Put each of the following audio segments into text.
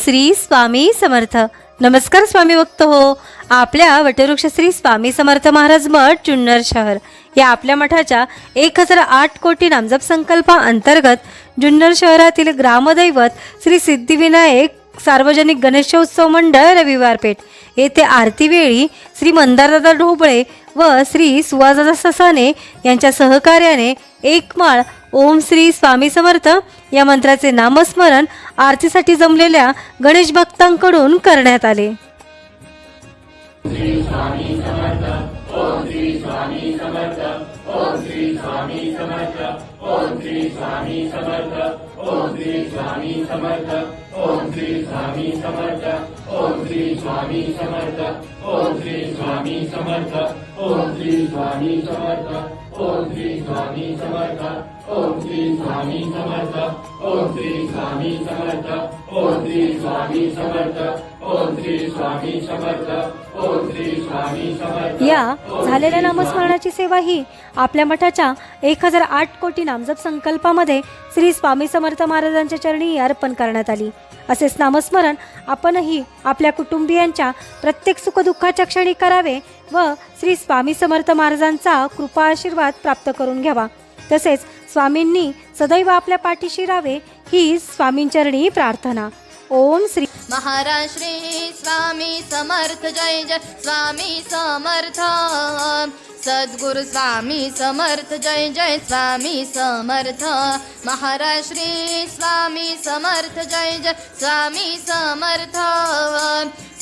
श्री स्वामी समर्थ. नमस्कार स्वामी भक्त हो. आपल्या वटवृक्ष श्री स्वामी समर्थ महाराज मठ जुन्नर शहर या आपल्या मठाच्या 1008 कोटी नामजप संकल्पा अंतर्गत जुन्नर शहरातील ग्रामदैवत श्री सिद्धिविनायक सार्वजनिक गणेशोत्सव मंडळ रविवार पेठ येथे आरतीवेळी श्री मंदारदादा ढोबळे व श्री सुवासदादा ससाने यांच्या सहकार्याने एक माळ ओम श्री स्वामी समर्थ या मंत्राचे नामस्मरण आरतीसाठी जमलेल्या गणेश भक्तांकडून करण्यात आले. श्री स्वामी समर्थ ओम श्री स्वामी समर्थ ओम श्री स्वामी समर्थ ओम श्री स्वामी समर्थ ओम श्री स्वामी समर्थ ओम श्री स्वामी समर्थ ओम श्री स्वामी समर्थ ओम श्री स्वामी समर्थ ओम श्री स्वामी समर्थ ओम श्री स्वामी समर्थ ओम श्री स्वामी समर्थ ओम श्री स्वामी समर्थ ओम श्री स्वामी समर्थ ओम श्री स्वामी समर्थ ओम श्री स्वामी समर्थ. या झालेल्या नामस्मरणाची सेवा ही आपल्या मठाच्या 1008 कोटी नामजप संकल्पामध्ये श्री स्वामी समर्थ महाराजांच्या चरणी अर्पण करण्यात आली. असेच नामस्मरण आपणही आपल्या कुटुंबियांच्या प्रत्येक सुखदुःखाच्या क्षणी करावे व श्री स्वामी समर्थ महाराजांचा कृपा आशीर्वाद प्राप्त करून घ्यावा. तसेच स्वामींनी सदैव आपल्या पाठीशी राहावे ही स्वामींचरणी प्रार्थना. ओम श्री महाराज श्री स्वामी समर्थ. जय जय स्वामी समर्थ. सद्गुरु स्वामी समर्थ. जय जय स्वामी समर्थ. महाराज श्री स्वामी समर्थ. जय जय स्वामी समर्थ.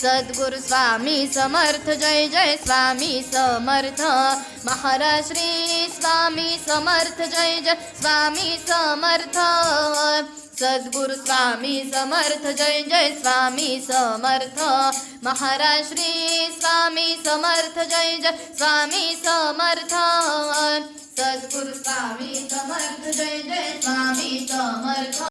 सद्गुरु स्वामी समर्थ. जय जय स्वामी समर्थ. महाराज श्री स्वामी समर्थ. जय जय स्वामी समर्थ. सद्गुरु स्वामी समर्थ. जय जय स्वामी समर्थ. महाराज श्री स्वामी समर्थ. जय जय स्वामी समर्थ. सद्गुरु स्वामी समर्थ. जय जय स्वामी समर्थ.